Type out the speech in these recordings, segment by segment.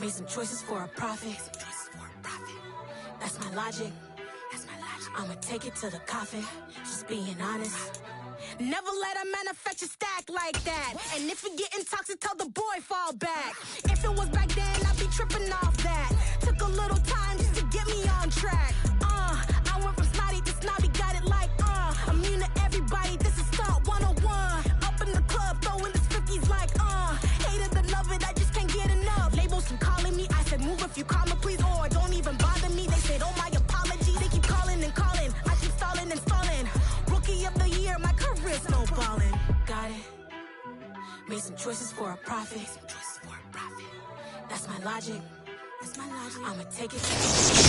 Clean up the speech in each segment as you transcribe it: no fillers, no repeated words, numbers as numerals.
Made some choices for a profit. That's my logic. I'ma take it to the coffin. Just being honest. Never let a manufacture stack like that. And if you're getting toxic, tell the boy fall back. If it was back then, I'd be tripping off that. Took a little time just to get me on track. I went from snotty to snobby, got it like immune to everybody. This is Stunt 101. Up in the club, throwing this 50s like hate it, the love it, I just can't get enough. Labels from calling me, I said move if you call me please, or don't even bother me. They said oh my apology, they keep calling and calling. I keep stalling and stalling. Rookie of the year, my career's snowballing. Got it. Made some choices for a profit. That's my logic. I'ma take it.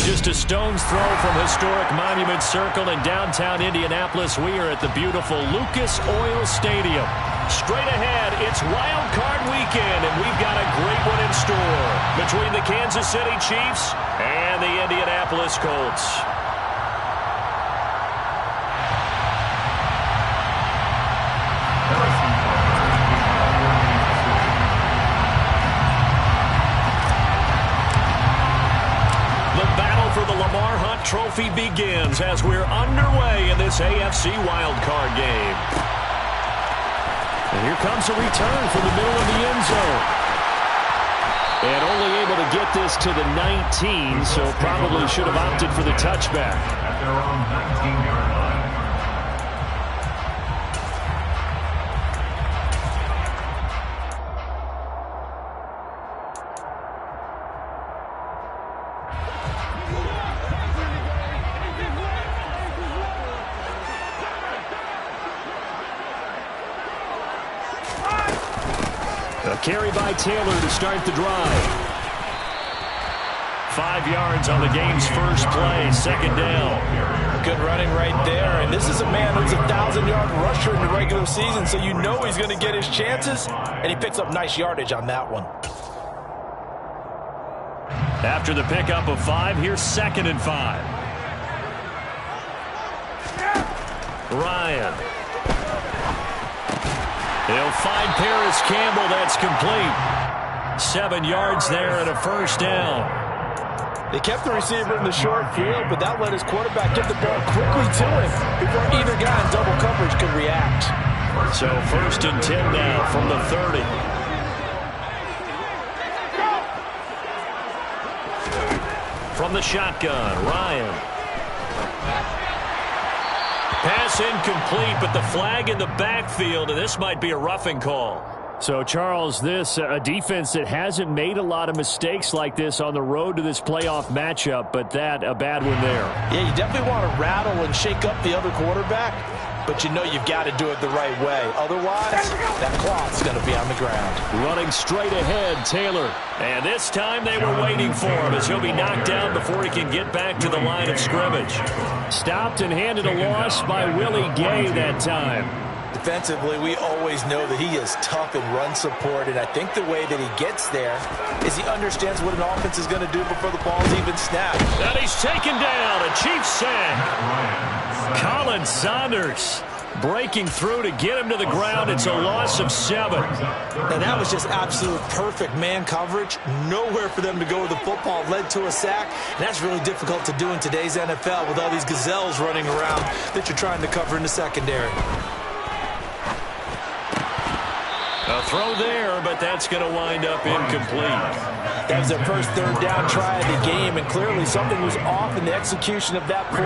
Just a stone's throw from historic Monument Circle in downtown Indianapolis. We are at the beautiful Lucas Oil Stadium. Straight ahead, it's Wild Card Weekend, and we've got a great one in store between the Kansas City Chiefs and the Indianapolis Colts. Trophy begins as we're underway in this AFC wildcard game. And here comes a return from the middle of the end zone. And only able to get this to the 19, so probably should have opted for the touchback. At their own 19-yard line. Carry by Taylor to start the drive. 5 yards on the game's first play, second down. Good running right there, and this is a man who's a 1,000-yard rusher in the regular season, so you know he's going to get his chances, and he picks up nice yardage on that one. After the pickup of 5, here's 2nd and 5. Ryan. He'll find Paris Campbell. That's complete. 7 yards there and a first down. They kept the receiver in the short field, but that let his quarterback get the ball quickly to him before either guy in double coverage could react. So 1st and 10 now from the 30. From the shotgun, Ryan. Pass incomplete, but the flag in the backfield, and this might be a roughing call. So, Charles, this a defense that hasn't made a lot of mistakes like this on the road to this playoff matchup, but that a bad one there. Yeah, you definitely want to rattle and shake up the other quarterback, but you know you've got to do it the right way. Otherwise, that cloth's going to be on the ground. Running straight ahead, Taylor. And this time they were waiting for him as he'll be knocked down before he can get back to the line of scrimmage. Stopped and handed a loss by Willie Gay that time. Defensively, we always know that he is tough in run support, and I think the way that he gets there is he understands what an offense is going to do before the ball's even snapped. And he's taken down, a Chiefs sack. Colin Saunders breaking through to get him to the ground. It's a loss of 7. And that was just absolute perfect man coverage. Nowhere for them to go with the football. Led to a sack. And that's really difficult to do in today's NFL with all these gazelles running around that you're trying to cover in the secondary. A throw there, but that's going to wind up incomplete. That was their first 3rd down try of the game, and clearly something was off in the execution of that play.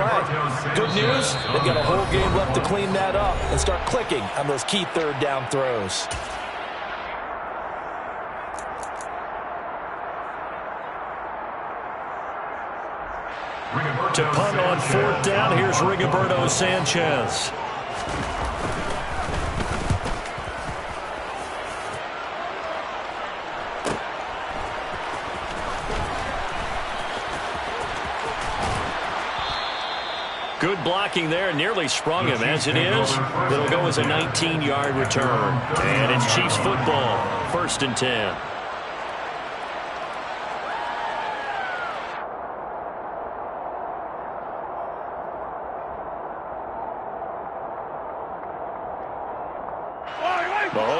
Good news, they've got a whole game left to clean that up and start clicking on those key 3rd down throws. To punt on 4th down, here's Rigoberto Sanchez. Good blocking there, nearly sprung him. As it is, it'll go as a 19-yard return. And it's Chiefs football, 1st and 10.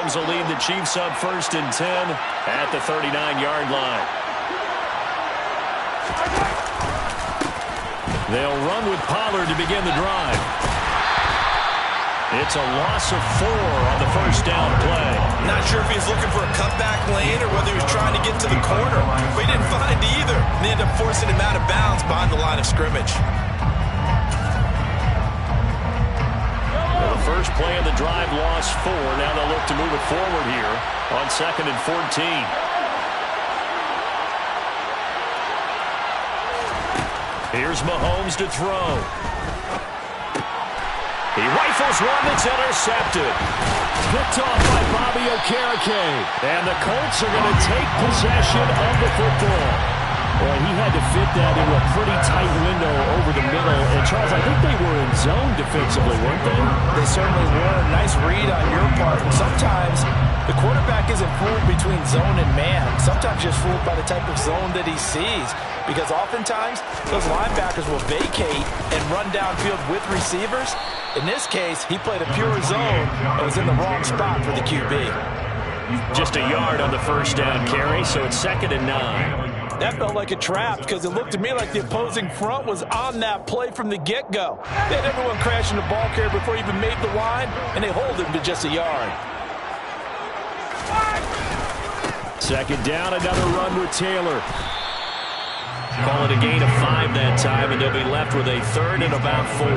Mahomes will lead the Chiefs up 1st and 10 at the 39-yard line. They'll run with Pollard to begin the drive. It's a loss of 4 on the 1st down play. Not sure if he was looking for a cutback lane or whether he was trying to get to the corner, but he didn't find either. And they ended up forcing him out of bounds behind the line of scrimmage. Well, the first play of the drive lost 4. Now they'll look to move it forward here on 2nd and 14. Here's Mahomes to throw. He rifles one that's intercepted. Picked off by Bobby Okereke. And the Colts are going to take possession of the football. Boy, he had to fit that into a pretty tight window over the middle. And, Charles, I think they were in zone defensively, weren't they? They certainly were. Nice read on your part. Sometimes the quarterback isn't fooled between zone and man. Sometimes just fooled by the type of zone that he sees. Because oftentimes, those linebackers will vacate and run downfield with receivers. In this case, he played a pure zone and was in the wrong spot for the QB. Just a yard on the 1st down carry, so it's 2nd and 9. That felt like a trap because it looked to me like the opposing front was on that play from the get-go. They had everyone crashing the ball carrier before he even made the line, and they hold him to just a yard. 2nd down, another run with Taylor. Call it a gain of 5 that time, and they'll be left with a 3rd and about 4.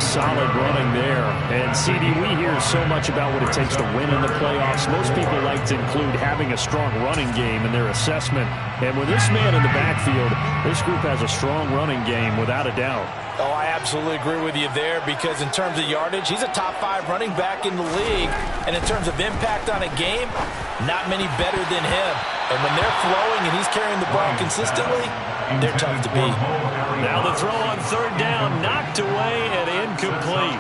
Solid running there. And, CD, we hear so much about what it takes to win in the playoffs. Most people like to include having a strong running game in their assessment. And with this man in the backfield, this group has a strong running game without a doubt. Oh, I absolutely agree with you there because in terms of yardage, he's a top 5 running back in the league. And in terms of impact on a game, not many better than him. And when they're flowing and he's carrying the ball consistently, they're tough to beat. Now the throw on 3rd down, knocked away and incomplete.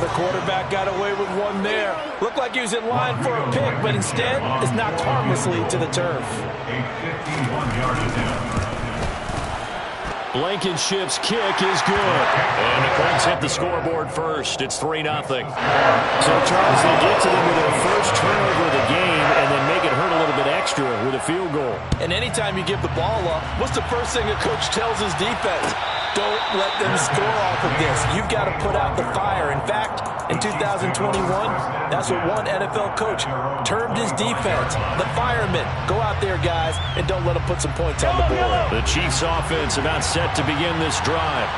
The quarterback got away with one there. Looked like he was in line for a pick, but instead is knocked harmlessly to the turf. Blankenship's kick is good. And the Colts hit the scoreboard first. It's 3-0. So, Charles, they get to them with their first turnover of the game and then make it hurt a little bit extra with a field goal. And anytime you give the ball up, what's the first thing a coach tells his defense? Don't let them score off of this. You've got to put out the fire. In fact, in 2021, that's what one NFL coach termed his defense. The firemen. Go out there, guys, and don't let them put some points on the board. The Chiefs offense about set to begin this drive.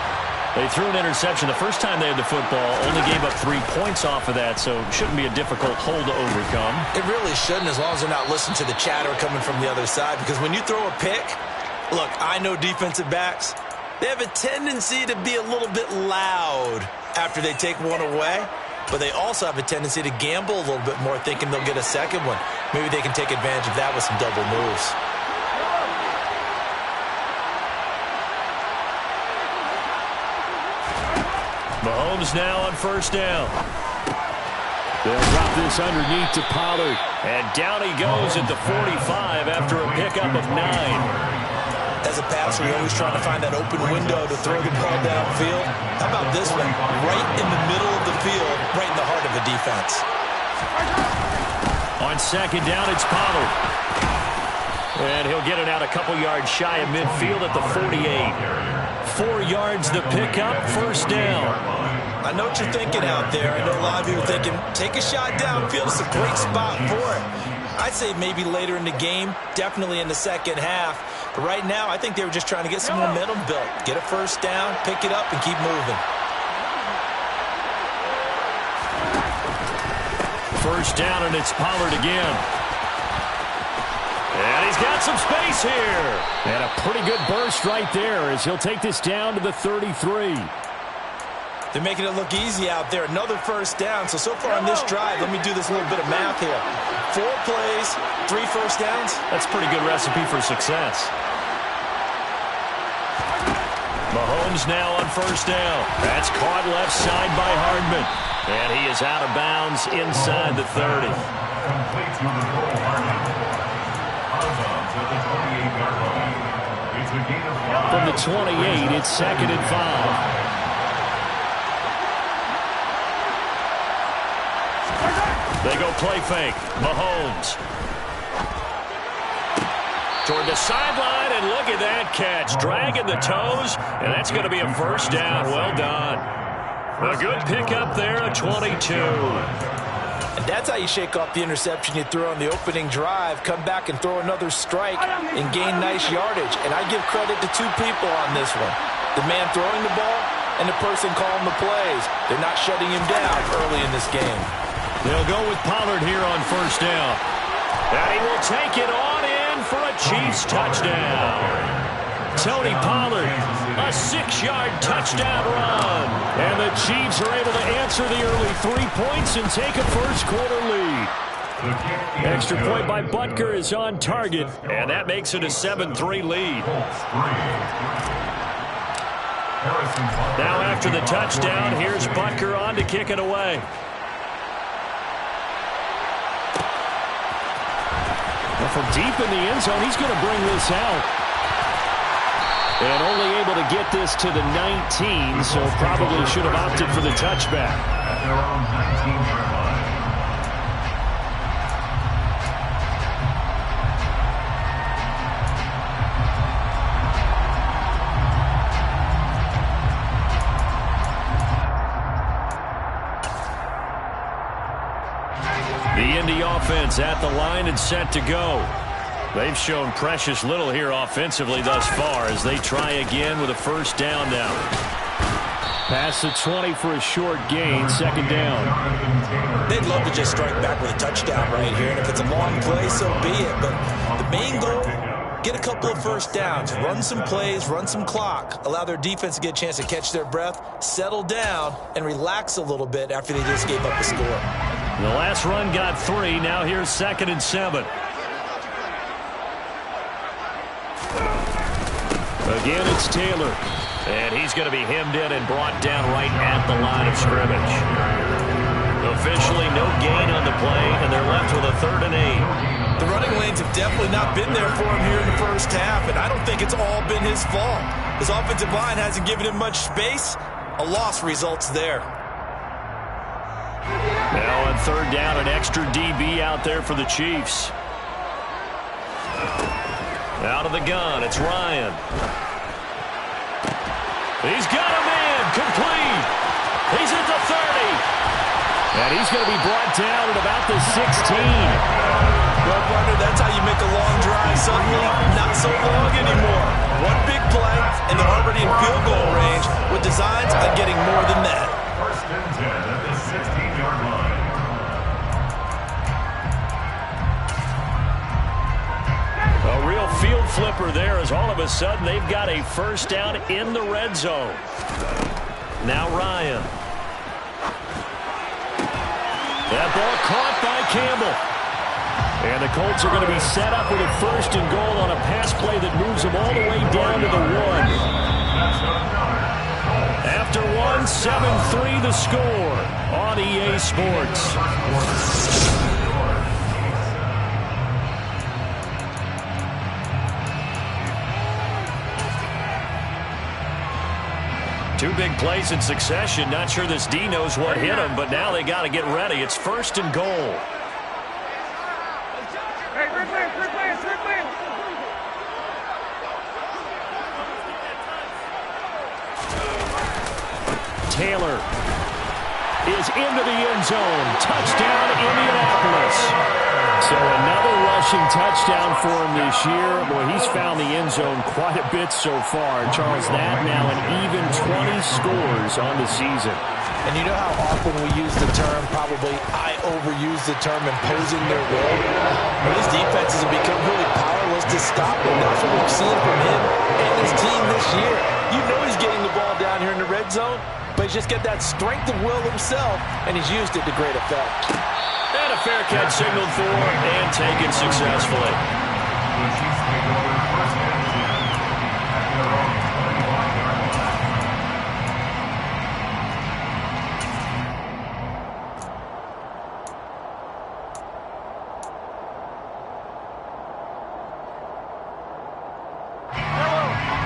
They threw an interception the first time they had the football, only gave up 3 points off of that, so it shouldn't be a difficult hole to overcome. It really shouldn't, as long as they're not listening to the chatter coming from the other side, because when you throw a pick, look, I know defensive backs, they have a tendency to be a little bit loud after they take one away, but they also have a tendency to gamble a little bit more, thinking they'll get a second one. Maybe they can take advantage of that with some double moves. Mahomes now on 1st down. They'll drop this underneath to Pollard. And down he goes at the 45 after a pickup of 9. As a passer, you're always trying to find that open window to throw the ball downfield. How about this one? Right in the middle of the field, right in the heart of the defense. On 2nd down, it's Pollard. And he'll get it out a couple yards shy of midfield at the 48. 4 yards the pickup, 1st down. I know what you're thinking out there. I know a lot of you are thinking, take a shot downfield. It's a great spot for it. I'd say maybe later in the game, definitely in the second half. But right now, I think they were just trying to get some momentum built. Get a 1st down, pick it up, and keep moving. 1st down, and it's Pollard again. And he's got some space here. And a pretty good burst right there as he'll take this down to the 33. They're making it look easy out there. Another 1st down. So far on this drive, let me do this little bit of math here. 4 plays, 3 1st downs. That's a pretty good recipe for success. Mahomes now on 1st down. That's caught left side by Hardman. And he is out of bounds inside the 30. From the 28, it's 2nd and 5. They go play fake. Mahomes. Toward the sideline, and look at that catch. Dragging the toes, and that's going to be a first down. Well done. A good pickup there, a 22. And that's how you shake off the interception you threw on the opening drive, come back and throw another strike and gain nice yardage. And I give credit to two people on this one. The man throwing the ball and the person calling the plays. They're not shutting him down early in this game. They'll go with Pollard here on first down. And he will take it on in for a Chiefs touchdown. Tony Pollard, a 6-yard touchdown run. And the Chiefs are able to answer the early 3 points and take a first-quarter lead. Extra point by Butker is on target, and that makes it a 7-3 lead. Now after the touchdown, here's Butker on to kick it away. Well, from deep in the end zone, he's going to bring this out. And only able to get this to the 19, so probably should have opted for the touchback. At their own 19-yard line. The Indy offense at the line and set to go. They've shown precious little here offensively thus far as they try again with a first down now. Past the 20 for a short gain, second down. They'd love to just strike back with a touchdown right here, and if it's a long play, so be it. But the main goal, get a couple of first downs, run some plays, run some clock, allow their defense to get a chance to catch their breath, settle down, and relax a little bit after they just gave up a score. The last run got 3. Now here's 2nd and 7. Again, it's Taylor. And he's going to be hemmed in and brought down right at the line of scrimmage. Officially no gain on the play, and they're left with a 3rd and 8. The running lanes have definitely not been there for him here in the first half, and I don't think it's all been his fault. His offensive line hasn't given him much space. A loss results there. Now on 3rd down, an extra DB out there for the Chiefs. Out of the gun, it's Ryan. He's got a man, complete. He's at the 30. And he's going to be brought down at about the 16. Well, partner, that's how you make a long drive suddenly not so long anymore. One big play, and they're already in field goal range with designs on getting more than that. 1st and 10 at the 16-yard line. A real field flipper there as all of a sudden they've got a first down in the red zone. Now Ryan. That ball caught by Campbell. And the Colts are going to be set up with a 1st and goal on a pass play that moves them all the way down to the 1. After 1, 7-3 the score on EA Sports. Two big plays in succession. Not sure this D knows what hit him, but now they got to get ready. It's 1st and goal. Taylor is into the end zone. Touchdown, Indianapolis. So another rushing touchdown for him this year. Boy, he's found the end zone quite a bit so far. Charles, that now an even 20 scores on the season. And you know how often we use the term, probably I overuse the term, imposing their will? Well, these defenses have become really powerless to stop him. That's what we've seen from him and his team this year. You know he's getting the ball down here in the red zone, but he's just got that strength of will himself, and he's used it to great effect. And a fair catch signaled for and taken successfully. The Chiefs take over 1st and 10 at their own 21-yard line.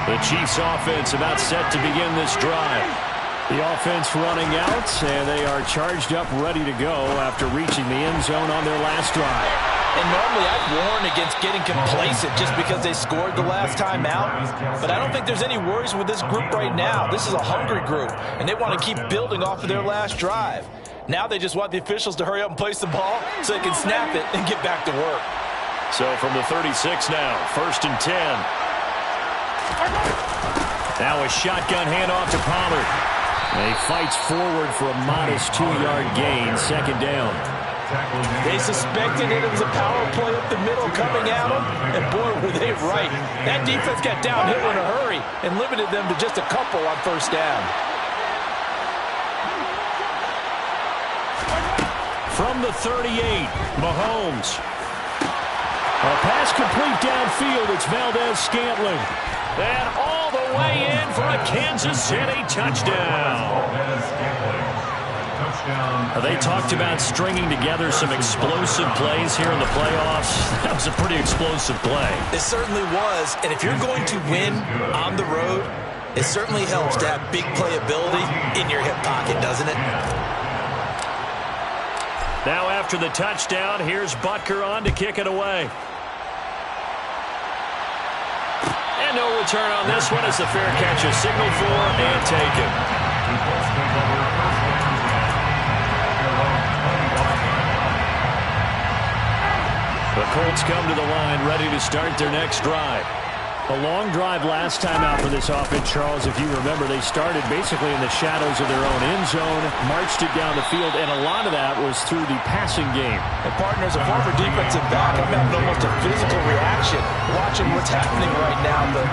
The Chiefs offense about set to begin this drive. The offense running out, and they are charged up, ready to go after reaching the end zone on their last drive. And normally I'd warn against getting complacent just because they scored the last time out. But I don't think there's any worries with this group right now. This is a hungry group, and they want to keep building off of their last drive. Now they just want the officials to hurry up and place the ball so they can snap it and get back to work. So from the 36 now, 1st and 10. Now a shotgun handoff to Pollard. And he fights forward for a modest 2-yard gain, 2nd down. They suspected it was a power play up the middle coming at them, and boy, were they right. That defense got downhill in a hurry and limited them to just a couple on 1st down. From the 38, Mahomes. A pass complete downfield. It's Valdez-Scantling. And all the way in for a Kansas City touchdown. They talked about stringing together some explosive plays here in the playoffs. That was a pretty explosive play. It certainly was, and if you're going to win on the road, it certainly helps to have big playability in your hip pocket, doesn't it? Now after the touchdown, here's Butker on to kick it away. And no return on this one as the fair catch is signaled for and taken. The Colts come to the line ready to start their next drive. A long drive last time out for this offense, Charles. If you remember, they started basically in the shadows of their own end zone, marched it down the field, and a lot of that was through the passing game. And partners, a former defensive back, I'm having almost a physical reaction watching what's happening right now. But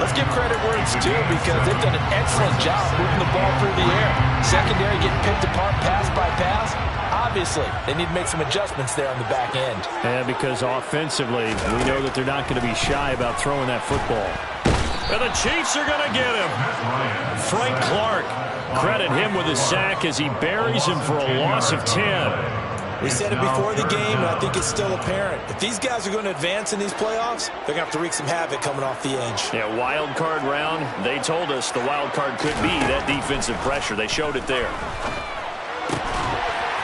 let's give credit where it's due because they've done an excellent job moving the ball through the air. Secondary getting picked apart pass by pass. Obviously, they need to make some adjustments there on the back end. And because offensively, we know that they're not going to be shy about throwing that football. And the Chiefs are going to get him. Frank Clark, credit him with a sack as he buries him for a loss of 10. We said it before the game, and I think it's still apparent. If these guys are going to advance in these playoffs, they're going to have to wreak some havoc coming off the edge. Yeah, wild card round. They told us the wild card could be that defensive pressure. They showed it there.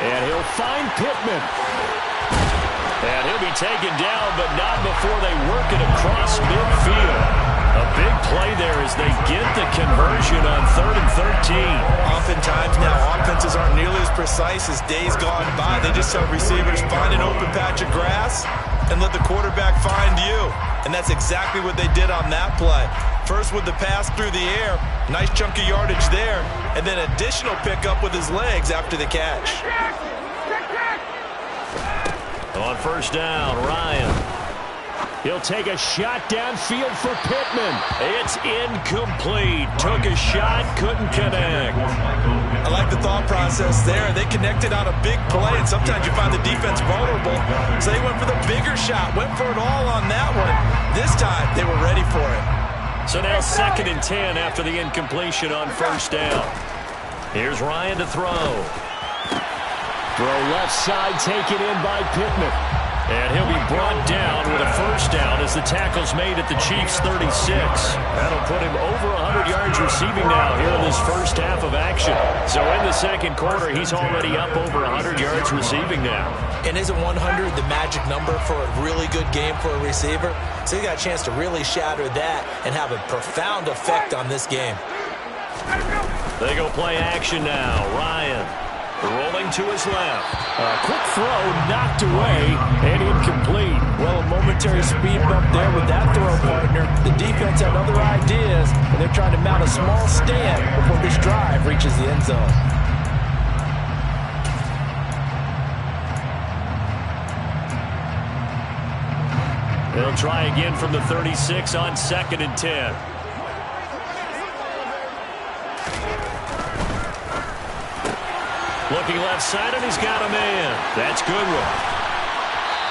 And he'll find Pittman. And he'll be taken down, but not before they work it across midfield. A big play there as they get the conversion on 3rd and 13. Oftentimes now, offenses aren't nearly as precise as days gone by. They just have receivers find an open patch of grass and let the quarterback find you. And that's exactly what they did on that play. First with the pass through the air, nice chunk of yardage there, and then additional pickup with his legs after the catch. On 1st down, Ryan. He'll take a shot downfield for Pittman. It's incomplete. Took a shot, couldn't connect. I like the thought process there. They connected on a big play, and sometimes you find the defense vulnerable. So they went for the bigger shot, went for it all on that one. This time, they were ready for it. So now 2nd and 10 after the incompletion on 1st down. Here's Ryan to throw. Throw left side, taken in by Pittman. And he'll be brought down with a 1st down as the tackle's made at the Chiefs' 36. That'll put him over 100 yards receiving now here in this first half of action. So in the 2nd quarter, he's already up over 100 yards receiving now. And isn't 100 the magic number for a really good game for a receiver? So he got a chance to really shatter that and have a profound effect on this game. They go play action now. Ryan rolling to his left. A quick throw knocked away and incomplete. Well, a momentary speed bump there with that throw, partner. The defense had other ideas, and they're trying to mount a small stand before this drive reaches the end zone. They'll try again from the 36 on 2nd and 10. Looking left side, and he's got a man. That's Goodwin.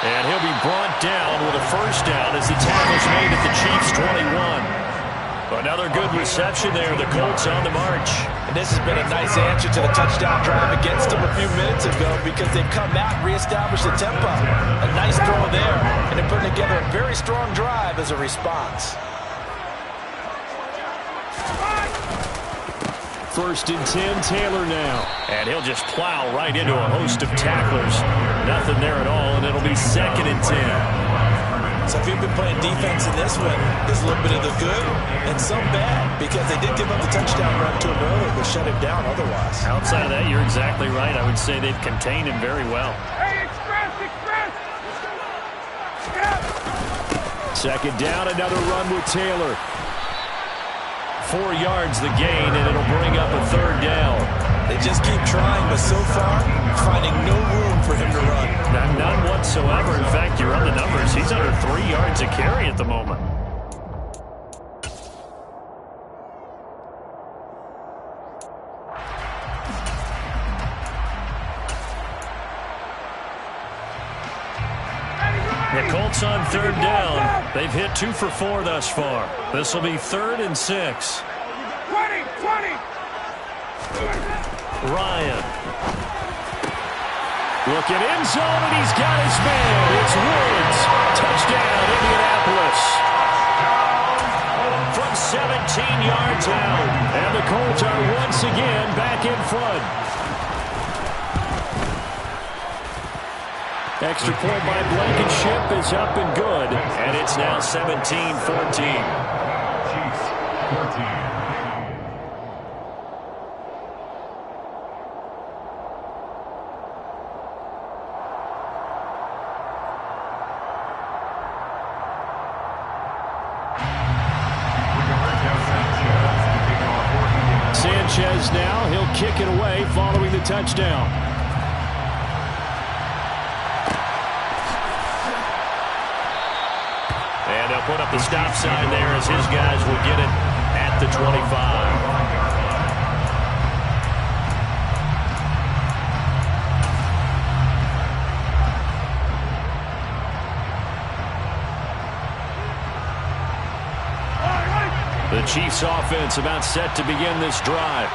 And he'll be brought down with a 1st down as the tackle's made at the Chiefs' 21. Another good reception there. The Colts on the march. And this has been a nice answer to the touchdown drive against them a few minutes ago because they've come out and reestablished the tempo. A nice throw there, and they're putting together a very strong drive as a response. First and 10, Taylor now. And he'll just plow right into a host of tacklers. Nothing there at all, and it'll be second and 10. So if you've been playing defense in this one, there's a little bit of the good and some bad, because they did give up the touchdown run to him earlier, but shut him down otherwise. Outside of that, you're exactly right. I would say they've contained him very well. Hey, express! Second down, another run with Taylor. 4 yards the gain, and it'll bring up a third down. They just keep trying, but so far, finding no room for him to run. None whatsoever. In fact, you run the numbers. He's under 3 yards a carry at the moment. The Colts on third down. They've hit 2 for 4 thus far. This will be 3rd and 6. 20! Ryan. Looking end zone, and he's got his man. It's Woods. Touchdown, Indianapolis. From 17 yards out. And the Colts are once again back in front. Extra point by Blankenship is up and good. And it's now 17-14. Chiefs, 14. Sanchez now, he'll kick it away following the touchdown. And they'll put up the stop sign there as his guys will get it at the 25. The Chiefs offense about set to begin this drive.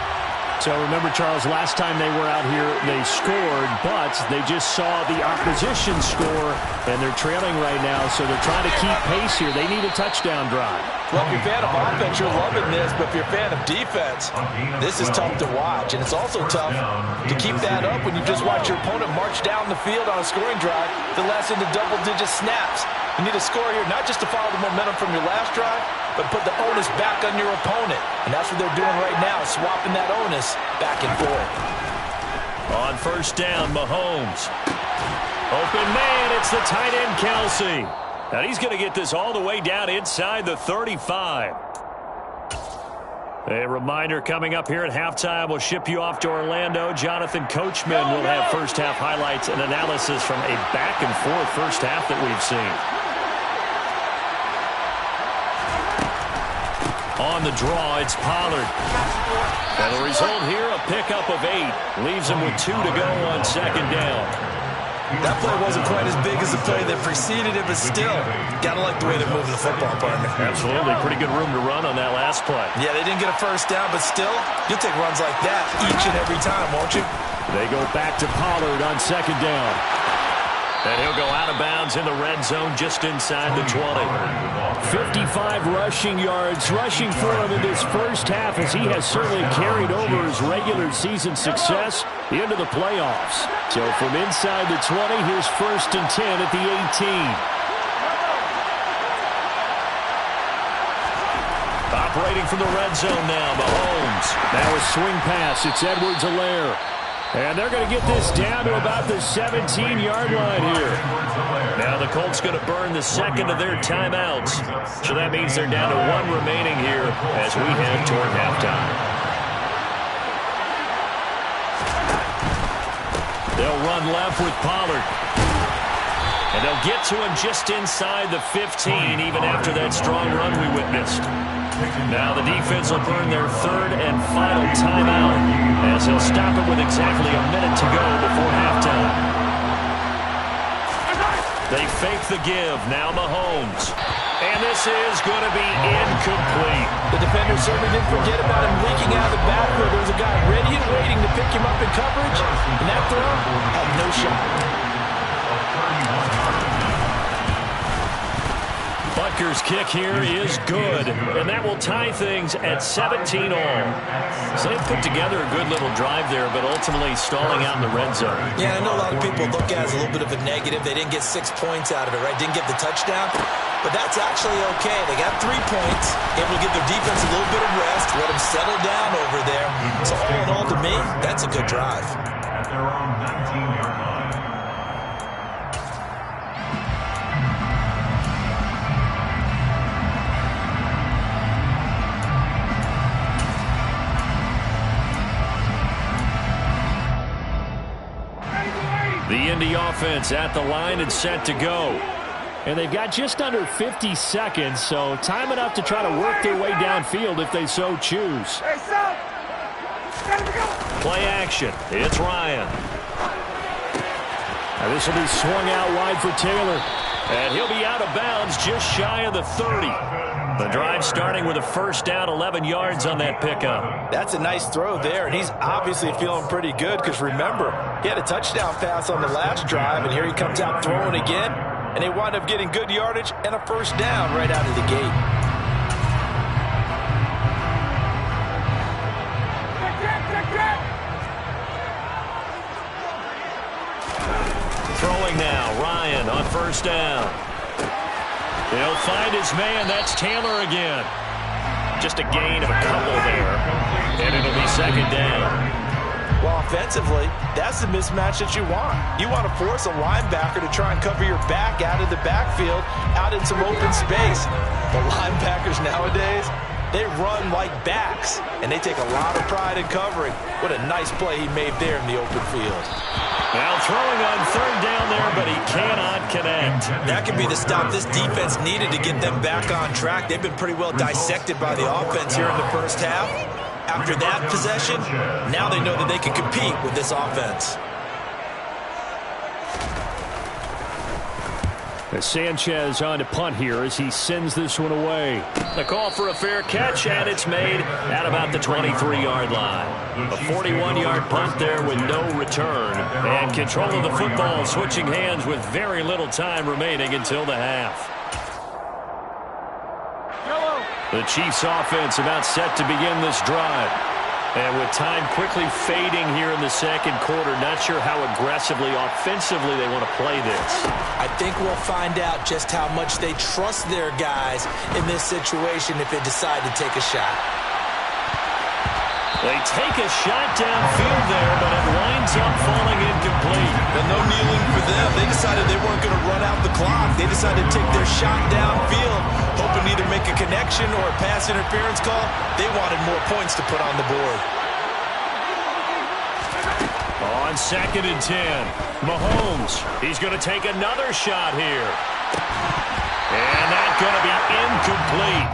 So remember, Charles, last time they were out here, they scored, but they just saw the opposition score, and they're trailing right now, so they're trying to keep pace here. They need a touchdown drive. Well, if you're a fan of offense, you're loving this, but if you're a fan of defense, this is tough to watch. And it's also tough to keep that up when you just watch your opponent march down the field on a scoring drive to last into double-digit snaps. You need a score here, not just to follow the momentum from your last drive, but put the onus back on your opponent. And that's what they're doing right now, swapping that onus back and forth. On first down, Mahomes. Open man, it's the tight end, Kelsey. And he's going to get this all the way down inside the 35. A reminder coming up here at halftime. We'll ship you off to Orlando. Jonathan Coachman will have first-half highlights and analysis from a back-and-forth first half that we've seen. On the draw, it's Pollard. And the result here, a pickup of 8. Leaves him with 2 to go on second down. That play wasn't quite as big as the play that preceded it, but still, got to like the way they're moving the football, partner. Absolutely. Pretty good room to run on that last play. Yeah, they didn't get a first down, but still, you'll take runs like that each and every time, won't you? They go back to Pollard on second down. And he'll go out of bounds in the red zone just inside the 20. 55 rushing yards, rushing for him in this first half, as he has certainly carried over his regular season success into the playoffs. So from inside the 20, here's first and 10 at the 18. Operating from the red zone now, Mahomes. Now a swing pass. It's Edwards-Helaire. And they're going to get this down to about the 17-yard line here. Now the Colts going to burn the second of their timeouts. So that means they're down to 1 remaining here as we head toward halftime. They'll run left with Pollard. And they'll get to him just inside the 15, even after that strong run we witnessed. Now the defense will burn their third and final timeout as he'll stop it with exactly a minute to go before halftime. They fake the give. Now Mahomes. And this is going to be incomplete. The defender certainly didn't forget about him leaking out of the backfield. There was a guy ready and waiting to pick him up in coverage, and that throw had no shot. Packers' kick here is good, and that will tie things at 17 all. So they put together a good little drive there, but ultimately stalling out in the red zone. Yeah, I know a lot of people look at it as a little bit of a negative. They didn't get 6 points out of it, right? Didn't get the touchdown. But that's actually okay. They got 3 points, able to give their defense a little bit of rest, let them settle down over there. So all in all, to me, that's a good drive. At their own 19-yard line. The Indy offense at the line and set to go. And they've got just under 50 seconds, so time enough to try to work their way downfield if they so choose. Play action. It's Ryan. Now this will be swung out wide for Taylor. And he'll be out of bounds just shy of the 30. The drive starting with a first down, 11 yards on that pickup. That's a nice throw there, and he's obviously feeling pretty good because, remember, he had a touchdown pass on the last drive, and here he comes out throwing again, and they wind up getting good yardage and a first down right out of the gate. Throwing now, Ryan on first down. He'll find his man. That's Taylor again. Just a gain of a couple there, and it'll be second down. Well, offensively, that's the mismatch that you want. You want to force a linebacker to try and cover your back out of the backfield, out in some open space. The linebackers nowadays, they run like backs, and they take a lot of pride in covering. What a nice play he made there in the open field. Now throwing on third down there, but he cannot connect. That could be the stop this defense needed to get them back on track. They've been pretty well dissected by the offense here in the first half. After that possession, now they know that they can compete with this offense. As Sanchez on to punt here as he sends this one away. The call for a fair catch, and it's made at about the 23-yard line. A 41-yard punt there with no return. And control of the football switching hands with very little time remaining until the half. The Chiefs offense about set to begin this drive. And with time quickly fading here in the second quarter, not sure how aggressively, offensively they want to play this. I think we'll find out just how much they trust their guys in this situation if they decide to take a shot. They take a shot downfield there, but it winds up falling incomplete. And no kneeling for them. They decided they weren't going to run out the clock. They decided to take their shot downfield, hoping to either make a connection or a pass interference call. They wanted more points to put on the board. On 2nd and 10, Mahomes. He's going to take another shot here. And that's going to be incomplete.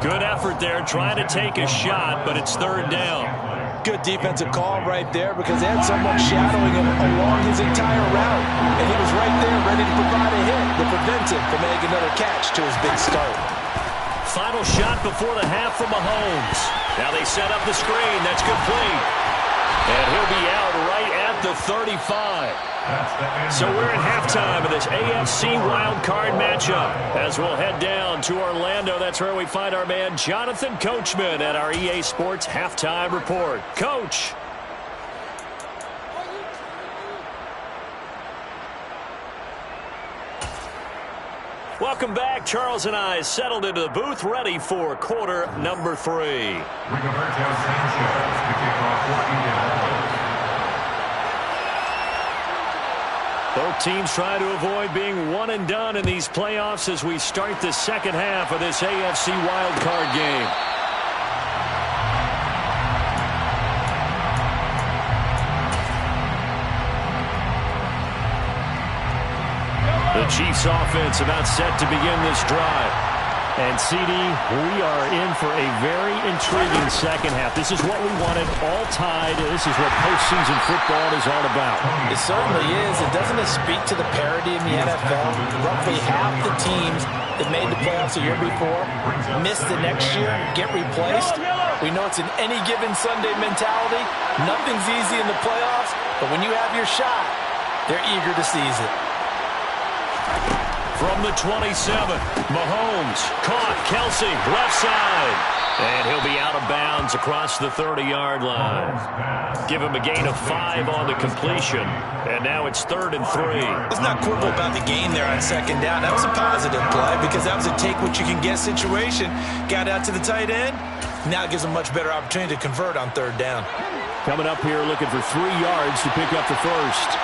Good effort there trying to take a shot, but it's third down. Good defensive call right there because they had someone shadowing him along his entire route. And he was right there ready to provide a hit to prevent him from making another catch to his big start. Final shot before the half from Mahomes. Now they set up the screen. That's complete. And he'll be out right at the 35. So we're at halftime of this AFC wild card matchup. As we'll head down to Orlando, that's where we find our man Jonathan Coachman at our EA Sports Halftime Report. Coach. Welcome back. Charles and I settled into the booth, ready for quarter number 3. Rigoberto Sanchez to kick off 14-0. Both teams try to avoid being one and done in these playoffs as we start the second half of this AFC wild card game. The Chiefs offense about set to begin this drive. And, CD, we are in for a very intriguing second half. This is what we wanted, all tied. This is what postseason football is all about. It certainly is. And doesn't it speak to the parity in the NFL? Roughly half the teams that made the playoffs the year before miss the next year, get replaced. We know it's an any given Sunday mentality. Nothing's easy in the playoffs, but when you have your shot, they're eager to seize it. From the 27, Mahomes caught Kelsey, left side. And he'll be out of bounds across the 30-yard line. Give him a gain of 5 on the completion. And now it's 3rd and 3. Let's not quibble about the gain there on second down. That was a positive play because that was a take-what-you-can-get situation. Got out to the tight end. Now it gives him a much better opportunity to convert on 3rd down. Coming up here looking for 3 yards to pick up the first.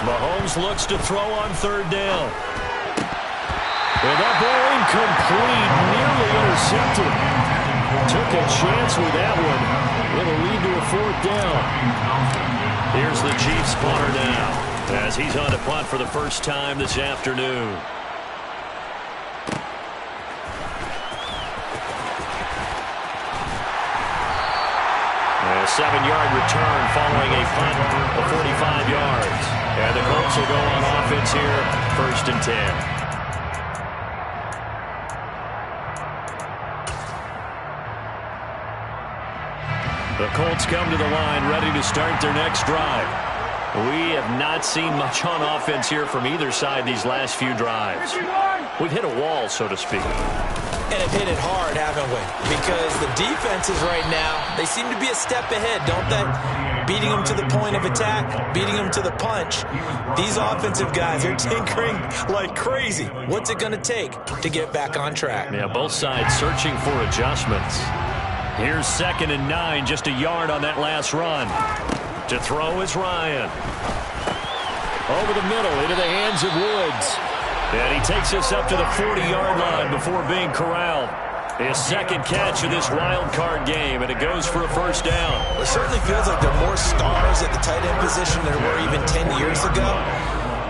Mahomes looks to throw on 3rd down. And that ball incomplete, nearly intercepted. Took a chance with that one. It'll lead to a 4th down. Here's the Chiefs punter now, as he's on to punt for the first time this afternoon. A 7-yard return following a punt of 45 yards. And the Colts will go on offense here, 1st and 10. The Colts come to the line ready to start their next drive. We have not seen much on offense here from either side these last few drives. We've hit a wall, so to speak. And have hit it hard, haven't we? Because the defenses right now, they seem to be a step ahead, don't they? Beating them to the point of attack, beating them to the punch. These offensive guys are tinkering like crazy. What's it going to take to get back on track? Yeah, both sides searching for adjustments. Here's 2nd and 9, just a yard on that last run. To throw is Ryan. Over the middle, into the hands of Woods. And he takes us up to the 40-yard line before being corralled. His 2nd catch of this wild card game, and it goes for a 1st down. It certainly feels like there are more stars at the tight end position than there were even 10 years ago.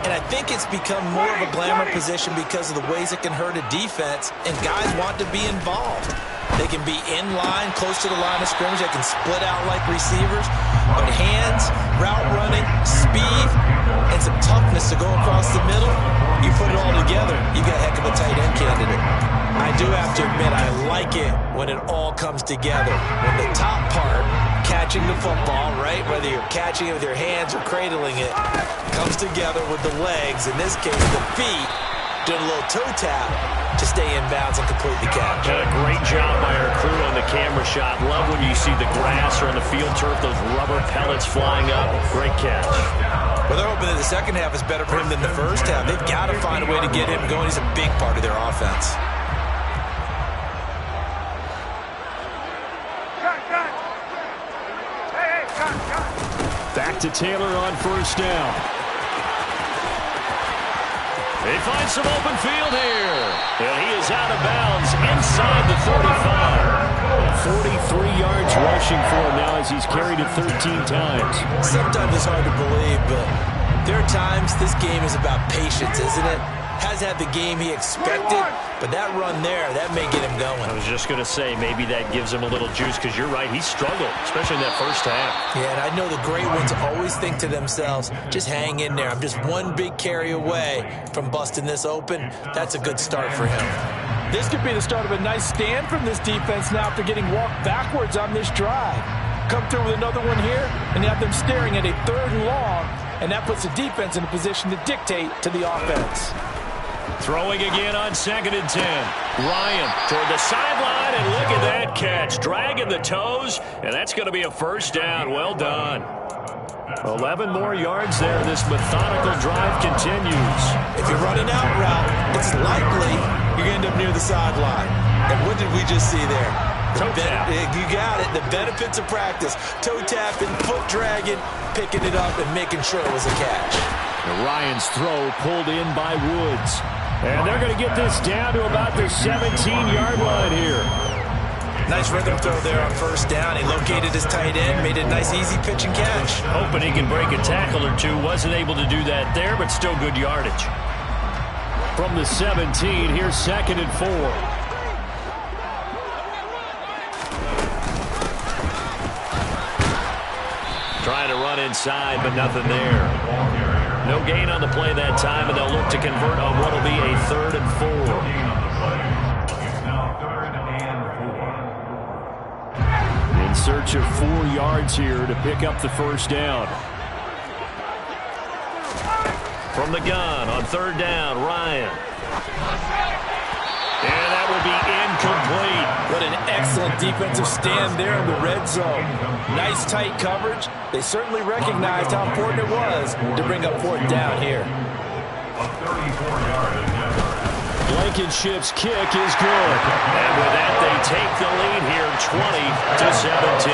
And I think it's become more of a glamour position because of the ways it can hurt a defense, and guys want to be involved. They can be in line, close to the line of scrimmage. They can split out like receivers. But hands, route running, speed, and some toughness to go across the middle, you put it all together, you got a heck of a tight end candidate. I do have to admit, I like it when it all comes together. When the top part, catching the football, right, whether you're catching it with your hands or cradling it, comes together with the legs, in this case the feet, doing a little toe tap to stay in bounds and complete the catch. And a great job by our crew on the camera shot. Love when you see the grass or on the field turf, those rubber pellets flying up. Great catch. Well, they're hoping that the second half is better for him than the first half. They've got to find a way to get him going. He's a big part of their offense. Back to Taylor on 1st down. They find some open field here. And he is out of bounds inside the 35. 43 yards rushing for him now as he's carried it 13 times. Sometimes it's hard to believe, but there are times this game is about patience, isn't it? Has had the game he expected, but that run there, that may get him going. I was just going to say, maybe that gives him a little juice, because you're right, he struggled, especially in that first half. Yeah, and I know the great ones always think to themselves, just hang in there. I'm just one big carry away from busting this open. That's a good start for him. This could be the start of a nice stand from this defense now after getting walked backwards on this drive. Come through with another one here, and have them staring at a 3rd and long, and that puts the defense in a position to dictate to the offense. Throwing again on 2nd and 10. Ryan toward the sideline, and look at that catch. Dragging the toes, and that's going to be a 1st down. Well done. 11 more yards there. This methodical drive continues. If you're running out route, it's likely you're going to end up near the sideline. And what did we just see there? Toe tap. You got it. The benefits of practice. Toe tapping, foot dragging, picking it up, and making sure it was a catch. And Ryan's throw pulled in by Woods. And they're going to get this down to about the 17-yard line here. Nice rhythm throw there on 1st down. He located his tight end, made a nice easy pitch and catch. Hoping he can break a tackle or two. Wasn't able to do that there, but still good yardage. From the 17, here's 2nd and 4. Trying to run inside, but nothing there. No gain on the play that time, and they'll look to convert on what will be a 3rd and 4. search of 4 yards here to pick up the first down. From the gun on third down, Ryan. And that will be incomplete. What an excellent defensive stand there in the red zone. Nice tight coverage. They certainly recognized how important it was to bring up fourth down here. A 34-yard attempt. Blankenship's kick is good. And with that, they take the lead here, 20-17.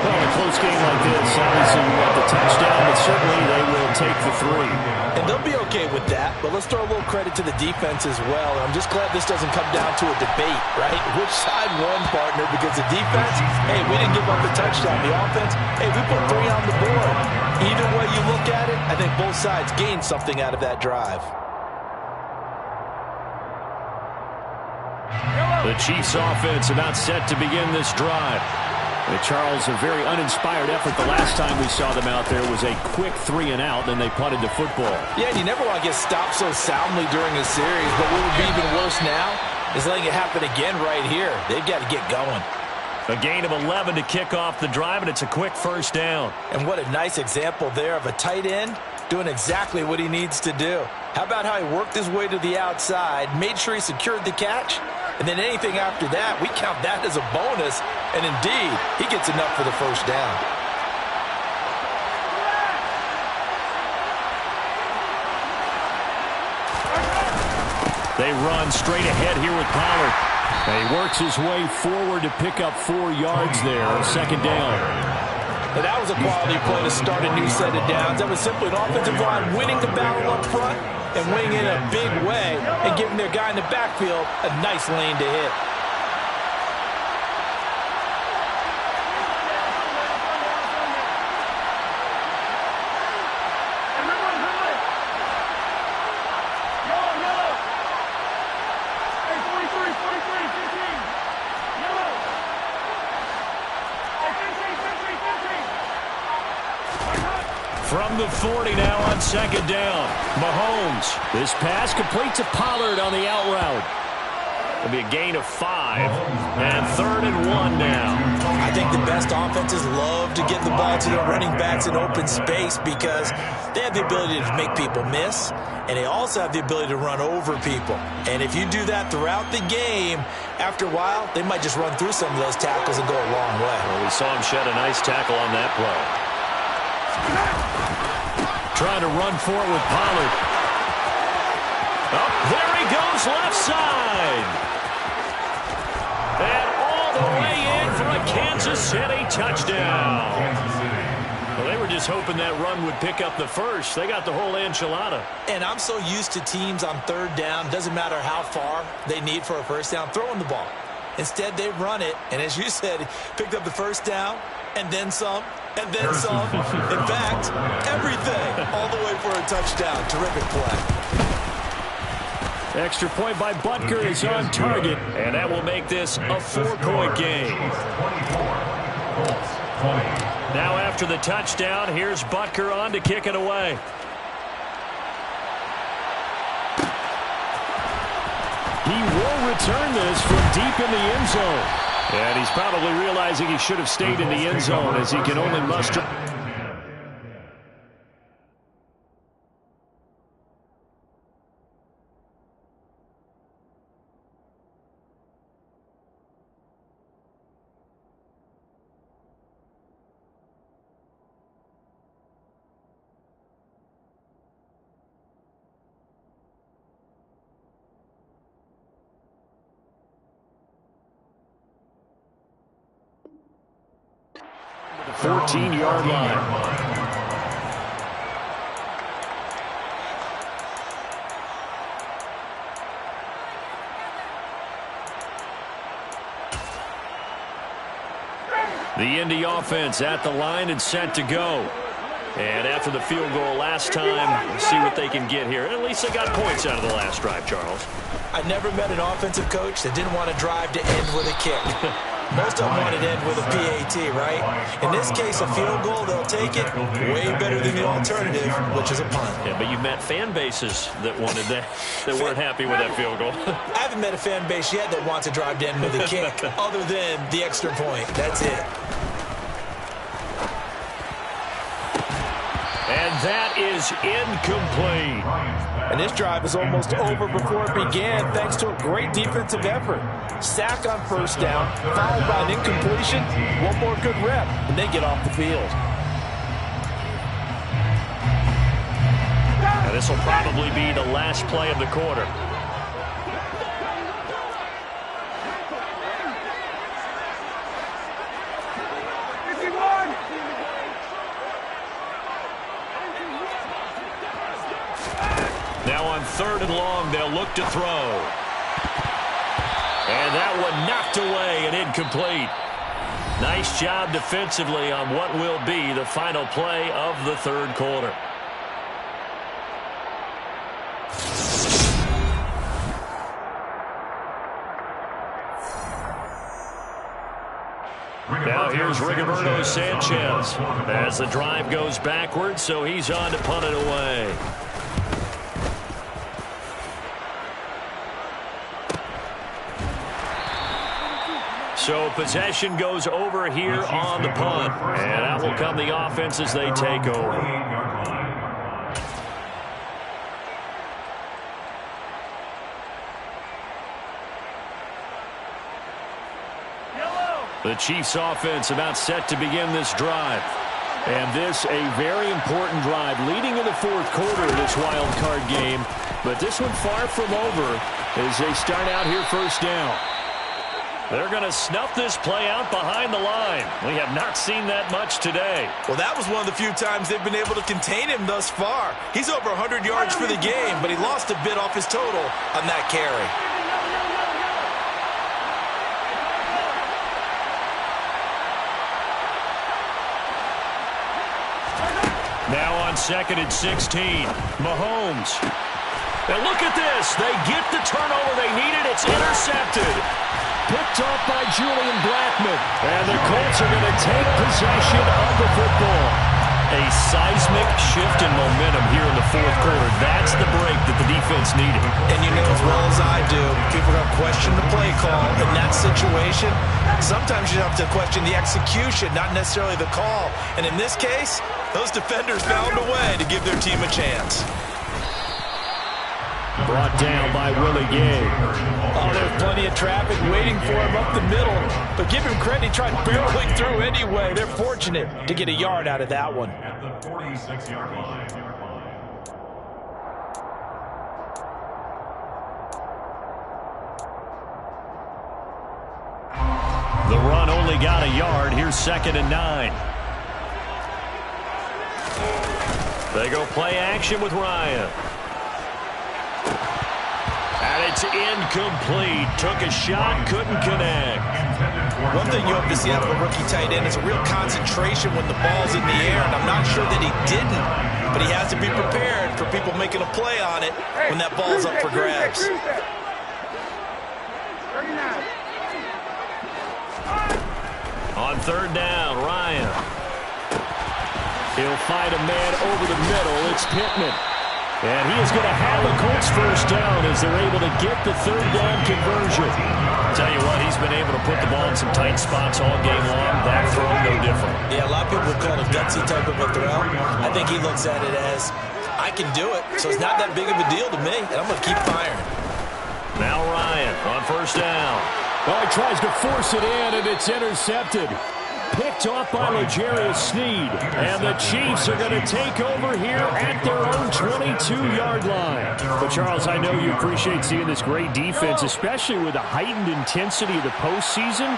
Well, in a close game like this, obviously you want the touchdown, but certainly they will take the 3. And they'll be okay with that, but let's throw a little credit to the defense as well. I'm just glad this doesn't come down to a debate, right? Which side won, partner? Because the defense, hey, we didn't give up the touchdown. The offense, hey, we put 3 on the board. Either way you look at it, I think both sides gained something out of that drive. The Chiefs offense about set to begin this drive. Charles, a very uninspired effort the last time we saw them out there was a quick 3 and out, then they punted the football. Yeah, and you never want to get stopped so soundly during a series, but what would be even worse now is letting it happen again right here. They've got to get going. A gain of 11 to kick off the drive, and it's a quick first down. And what a nice example there of a tight end doing exactly what he needs to do. How about how he worked his way to the outside, made sure he secured the catch, and then anything after that, we count that as a bonus. And indeed, he gets enough for the first down. They run straight ahead here with Pollard. And he works his way forward to pick up 4 yards there, second down. And that was a quality play to start a new set of downs. That was simply an offensive line winning the battle up front and winning in a big way and giving their guy in the backfield a nice lane to hit. From the 40 now on second down. Mahomes. This pass complete to Pollard on the out route. It'll be a gain of 5. And 3rd and 1 now. I think the best offenses love to get the ball to their running backs in open space because they have the ability to make people miss, and they also have the ability to run over people. And if you do that throughout the game, after a while, they might just run through some of those tackles and go a long way. Well, we saw him shed a nice tackle on that play. Trying to run for it with Pollard. Oh, there he goes, left side. And all the way in for a Kansas City touchdown. Well, they were just hoping that run would pick up the first. They got the whole enchilada. And I'm so used to teams on third down, doesn't matter how far they need for a first down, throwing the ball. Instead, they run it, and as you said, picked up the first down, and then some, and then some. In fact, everything, all the way for a touchdown. Terrific play. Extra point by Butker is on target. And that will make this a 4-point game. Now after the touchdown, here's Butker on to kick it away. He will return this from deep in the end zone. And he's probably realizing he should have stayed in the end zone as he can only muster. The 14-yard line. The Indy offense at the line and set to go. And after the field goal last time, we'll see what they can get here. At least they got points out of the last drive, Charles. I never met an offensive coach that didn't want to drive to end with a kick. Most of them want it end with a PAT, right? In this case, a field goal, they'll take it way better than the alternative, which is a punt. Yeah, but you met fan bases that wanted that, that weren't happy with that field goal. I haven't met a fan base yet that wants to drive to end with a kick other than the extra point. That's it. And that is incomplete. And this drive is almost over before it began thanks to a great defensive effort. Sack on first down, followed by an incompletion, one more good rep, and they get off the field. Now this will probably be the last play of the quarter. Now on 3rd and long, they'll look to throw. And that one knocked away and incomplete. Nice job defensively on what will be the final play of the 3rd quarter. Now here's Rigoberto Sanchez as the drive goes backwards, so he's on to punt it away. So possession goes over here on the punt. And out will come the offense as they take over. The Chiefs offense about set to begin this drive. And this a very important drive leading in the 4th quarter of this wild card game. But this one far from over as they start out here first down. They're going to snuff this play out behind the line. We have not seen that much today. Well, that was one of the few times they've been able to contain him thus far. He's over 100 yards for the game, but he lost a bit off his total on that carry. Now on 2nd and 16, Mahomes. Now look at this. They get the turnover they needed. It's intercepted. Picked off by Julian Blackmon. And the Colts are going to take possession of the football. A seismic shift in momentum here in the 4th quarter. That's the break that the defense needed. And you know as well as I do, people are going to question the play call in that situation. Sometimes you have to question the execution, not necessarily the call. And in this case, those defenders found a way to give their team a chance. Brought down by Willie Gay. Oh, there's plenty of traffic waiting for him up the middle. But give him credit, he tried barreling through anyway. They're fortunate to get a yard out of that one. At the 46-yard line. The run only got a yard. Here's 2nd and 9. They go play action with Ryan. And it's incomplete. Took a shot, couldn't connect. One thing you hope to see out of a rookie tight end is a real concentration when the ball's in the air, and I'm not sure that he didn't, but he has to be prepared for people making a play on it when that ball's up for grabs. On 3rd down, Ryan. He'll find a man over the middle. It's Pittman. And he is going to have a Colts first down as they're able to get the 3rd down conversion. Tell you what, he's been able to put the ball in some tight spots all game long. That throw, no different. Yeah, a lot of people would call it a gutsy type of a throw. I think he looks at it as, I can do it, so it's not that big of a deal to me, and I'm going to keep firing. Now Ryan on 1st down. Well, he tries to force it in, and it's intercepted. Picked off by L'Jarius Sneed. And the Chiefs are going to take over here at their own 22-yard line. But, Charles, I know you appreciate seeing this great defense, especially with the heightened intensity of the postseason.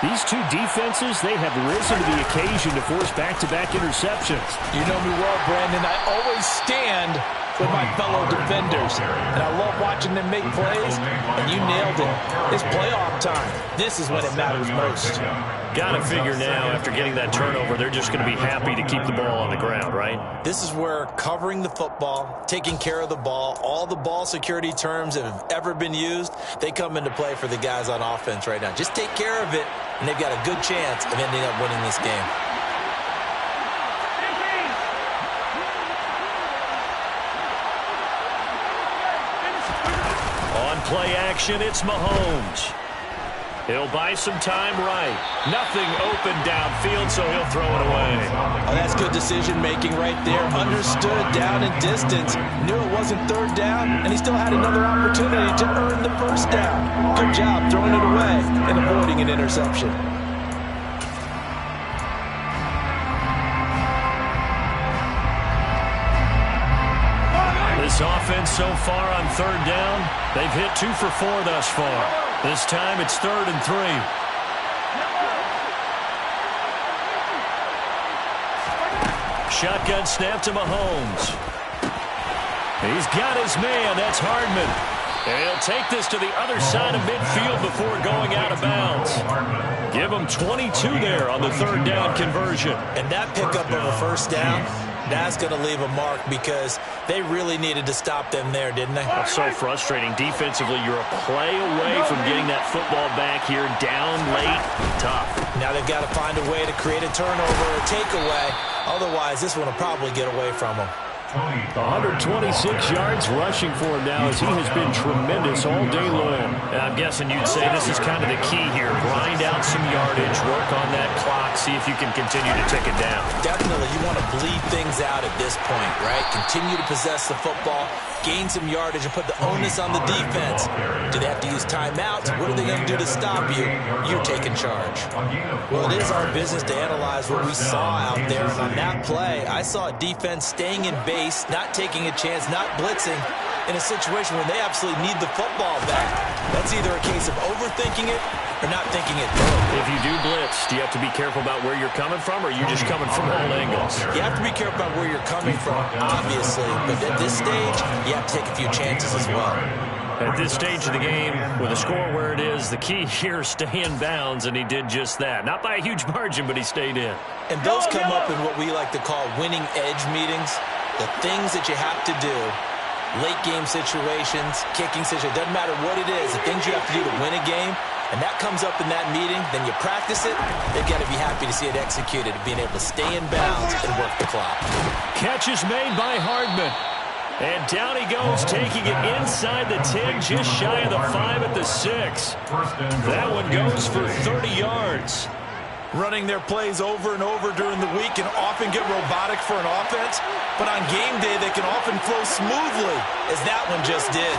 These two defenses, they have risen to the occasion to force back-to-back interceptions. You know me well, Brandon. I always stand with my fellow defenders. And I love watching them make plays, and you nailed it. It's playoff time. This is when it matters most. Got to figure now, after getting that turnover, they're just going to be happy to keep the ball on the ground, right? This is where covering the football, taking care of the ball, all the ball security terms that have ever been used, they come into play for the guys on offense right now. Just take care of it, and they've got a good chance of ending up winning this game. On play action, it's Mahomes. He'll buy some time right. Nothing open downfield, so he'll throw it away. Oh, that's good decision-making right there. Understood down and distance. Knew it wasn't third down, and he still had another opportunity to earn the first down. Good job throwing it away and avoiding an interception. This offense so far on third down, they've hit 2 for 4 thus far. This time it's 3rd and 3. Shotgun snap to Mahomes. He's got his man. That's Hardman. And he'll take this to the other side of midfield before going out of bounds. Give him 22 there on the 3rd down conversion. And that pickup of a first down, that's going to leave a mark because they really needed to stop them there, didn't they? That's so frustrating. Defensively, you're a play away from getting that football back here. Down late, tough. Now they've got to find a way to create a turnover or takeaway. Otherwise, this one will probably get away from them. 126 yards rushing for him now as he has been tremendous all day long. And I'm guessing you'd say this is kind of the key here. Grind out some yardage, work on that clock, see if you can continue to tick it down. Definitely, you want to bleed things out at this point, right? Continue to possess the football, gain some yardage, and put the onus on the defense. Do they have to use timeouts? What are they going to do to stop you? You're taking charge. Well, it is our business to analyze what we saw out there. And on that play, I saw a defense staying in base, not taking a chance, not blitzing, in a situation where they absolutely need the football back. That's either a case of overthinking it or not thinking it through. If you do blitz, do you have to be careful about where you're coming from, or are you just coming from all angles? You have to be careful about where you're coming from, obviously, but at this stage, you have to take a few chances as well. At this stage of the game, with the score where it is, the key here is stay in bounds, and he did just that. Not by a huge margin, but he stayed in. And those come up in what we like to call winning edge meetings. The things that you have to do, late game situations, kicking situations, doesn't matter what it is, the things you have to do to win a game, and that comes up in that meeting, then you practice it, they've got to be happy to see it executed, being able to stay in bounds and work the clock. Catch is made by Hardman. And down he goes, taking it inside the 10, just shy of the 5 at the 6. That one goes for 30 yards. Running their plays over and over during the week can often get robotic for an offense, but on game day they can often flow smoothly, as that one just did.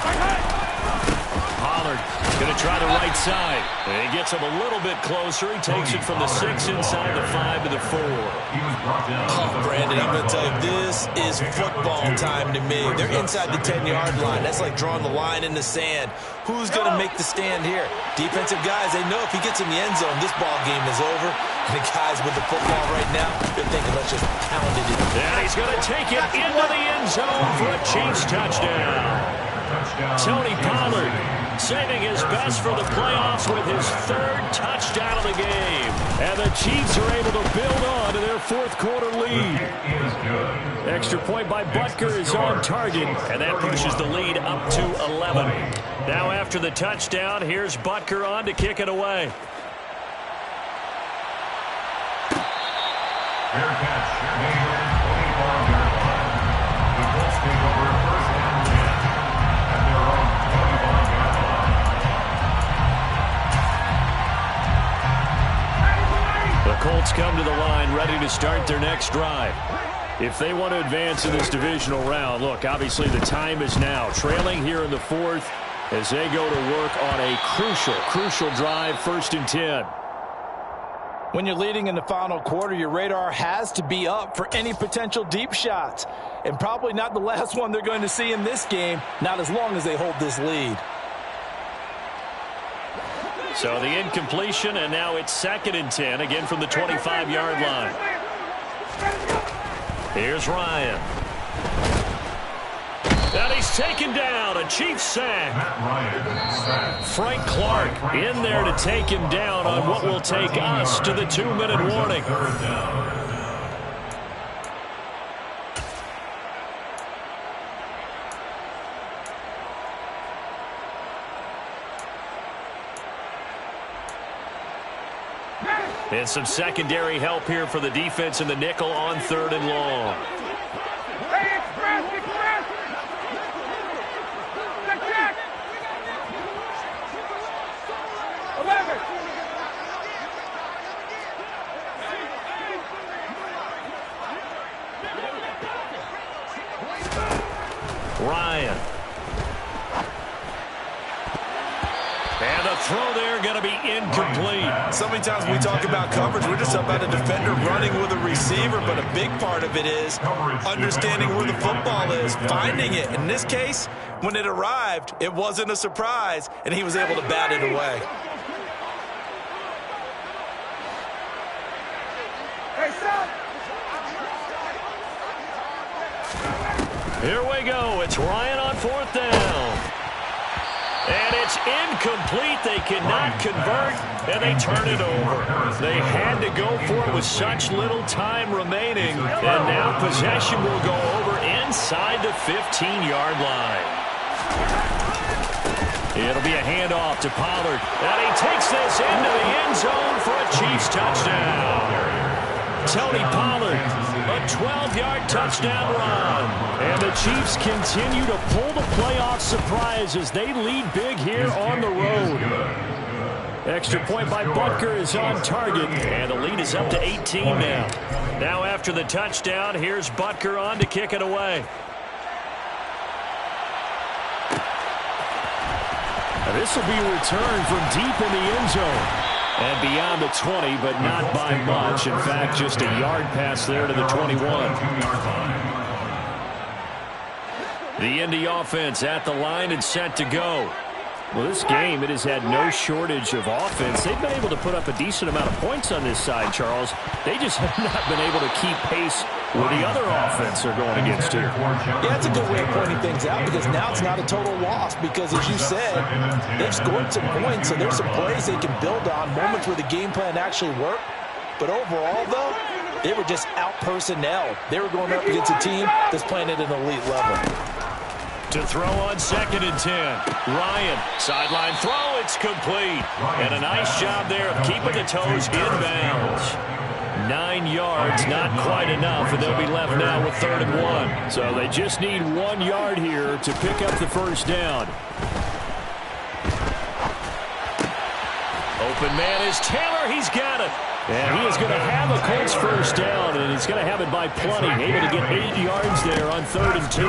Pollard going to try the right side. And he gets him a little bit closer. He takes it from the 6 inside the 5 to the 4. Oh, Brandon, I'm going to tell you, this is football time to me. They're inside the 10-yard line. That's like drawing the line in the sand. Who's going to make the stand here? Defensive guys, they know if he gets in the end zone, this ball game is over. And the guys with the football right now, they're thinking, let's just pound it in. And he's going to take it into the end zone for a Chiefs touchdown. Tony Pollard saving his best for the playoffs with his 3rd touchdown of the game. And the Chiefs are able to build on to their 4th quarter lead. Extra point by Butker is on target, and that pushes the lead up to 11. Now after the touchdown, here's Butker on to kick it away. Fair catch. Made over 25-yard line. The Colts take over 1st and 10 at their own 25-yard line. The Colts come to the line ready to start their next drive. If they want to advance in this divisional round, look, obviously the time is now. Trailing here in the 4th as they go to work on a crucial drive, 1st and 10. When you're leading in the final quarter, your radar has to be up for any potential deep shots. And probably not the last one they're going to see in this game, not as long as they hold this lead. So the incompletion, and now it's 2nd and 10, again from the 25-yard line. Here's Ryan. he's taken down. A Chiefs sack. Ryan, Frank Clark in there to take him down on what will take us to the 2-minute warning. third down. And some secondary help here for the defense in the nickel on 3rd and long. Hey, express! Check! 11! Ryan. And the throw there going to be incomplete. So many times we talk about coverage, we're just about a defender running with a receiver, but a big part of it is understanding where the football is, finding it. In this case, when it arrived, it wasn't a surprise, and he was able to bat it away. Hey, stop! Here we go. It's Ryan on 4th down. And it's incomplete. They cannot convert, and they turn it over. They had to go for it with such little time remaining, and now possession will go over inside the 15-yard line. It'll be a handoff to Pollard, and he takes this into the end zone for a Chiefs touchdown. Tony Pollard, a 12-yard touchdown run. And the Chiefs continue to pull the playoff surprise as they lead big here on the road. Extra point by Butker is on target, and the lead is up to 18 now. Now after the touchdown, here's Butker on to kick it away. Now this will be a return from deep in the end zone. And beyond the 20, but not by much. In fact, just a yard pass there to the 21. The Indy offense at the line and set to go. Well, this game, it has had no shortage of offense. They've been able to put up a decent amount of points on this side, Charles. They just have not been able to keep pace with the other offense they're going against here. Yeah, that's a good way of pointing things out because now it's not a total loss because, as you said, they've scored some points, so there's some plays they can build on, moments where the game plan actually worked. But overall, though, they were just out personnel. They were going up against a team that's playing at an elite level. To throw on 2nd and 10. Ryan, sideline throw, it's complete. And a nice job there of keeping the toes inbounds. 9 yards, not quite enough, and they'll be left now with 3rd and 1. So they just need 1 yard here to pick up the first down. Open man is Taylor, he's got it. And he is going to have a Colts first down, and he's going to have it by plenty. Able to get 8 yards there on 3rd and 2.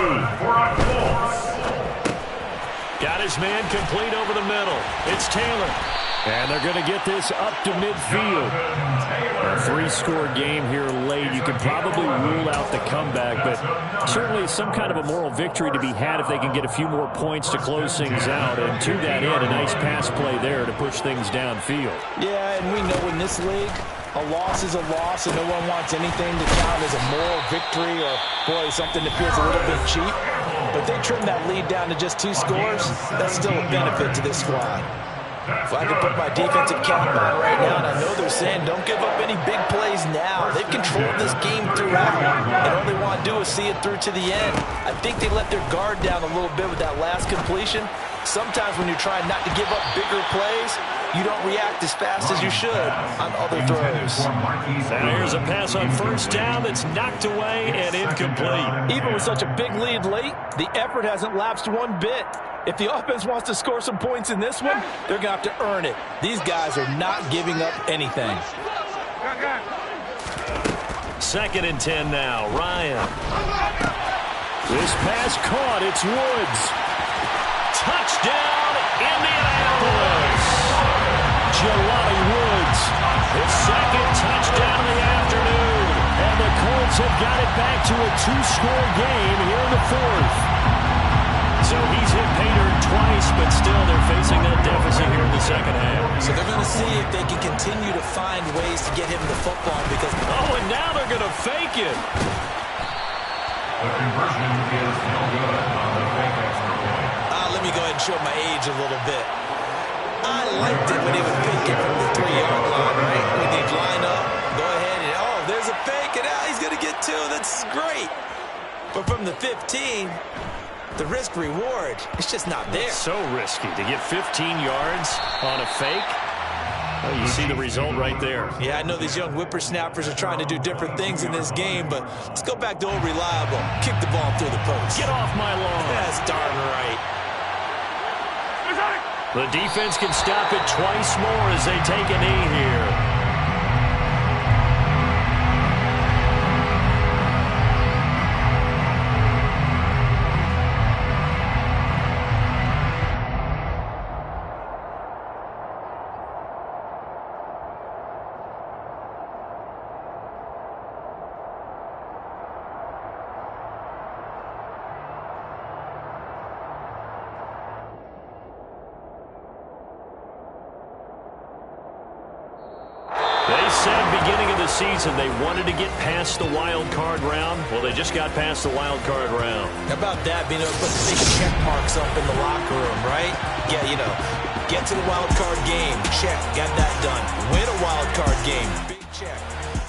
Got his man complete over the middle. It's Taylor. And they're going to get this up to midfield. A 3-score game here late. You can probably rule out the comeback, but certainly some kind of a moral victory to be had if they can get a few more points to close things out. And to that end, a nice pass play there to push things downfield. Yeah, and we know in this league, a loss is a loss, and no one wants anything to count as a moral victory or, boy, something that feels a little bit cheap. But they trim that lead down to just 2 scores. That's still a benefit to this squad. If I could put my defensive cap on right now, and I know they're saying don't give up any big plays now. They've controlled this game throughout, and all they want to do is see it through to the end. I think they let their guard down a little bit with that last completion. Sometimes when you're trying not to give up bigger plays, you don't react as fast as you should on other throws. And here's a pass on 1st down that's knocked away and incomplete. Even with such a big lead late, the effort hasn't lapsed one bit. If the offense wants to score some points in this one, they're going to have to earn it. These guys are not giving up anything. 2nd and 10 now. Ryan. This pass caught. It's Woods. Touchdown, Indianapolis. Jelani Woods. His 2nd touchdown of the afternoon. And the Colts have got it back to a 2-score game here in the 4th. So he's hit pay dirt twice, but still they're facing that deficit here in the 2nd half. So they're going to see if they can continue to find ways to get him the football because... Oh, and now they're going to fake it. The conversion is no good on the fake. me go ahead and show my age a little bit. I liked it when he would fake it from the 3-yard line, right? When he'd line up, go ahead and, oh, there's a fake, and now he's going to get 2. That's great. But from the 15, the risk-reward, it's just not there. It's so risky to get 15 yards on a fake. Well, you see the result right there. Yeah, I know these young whippersnappers are trying to do different things in this game, but let's go back to old reliable. Kick the ball through the post. Get off my lawn. That's darn right. The defense can stop it twice more as they take a knee here. They said beginning of the season they wanted to get past the wild card round. Well, they just got past the wild card round. How about that, being able to put the big check marks up in the locker room, right? Yeah, you know, get to the wild card game. Check, got that done. Win a wild card game. Big check.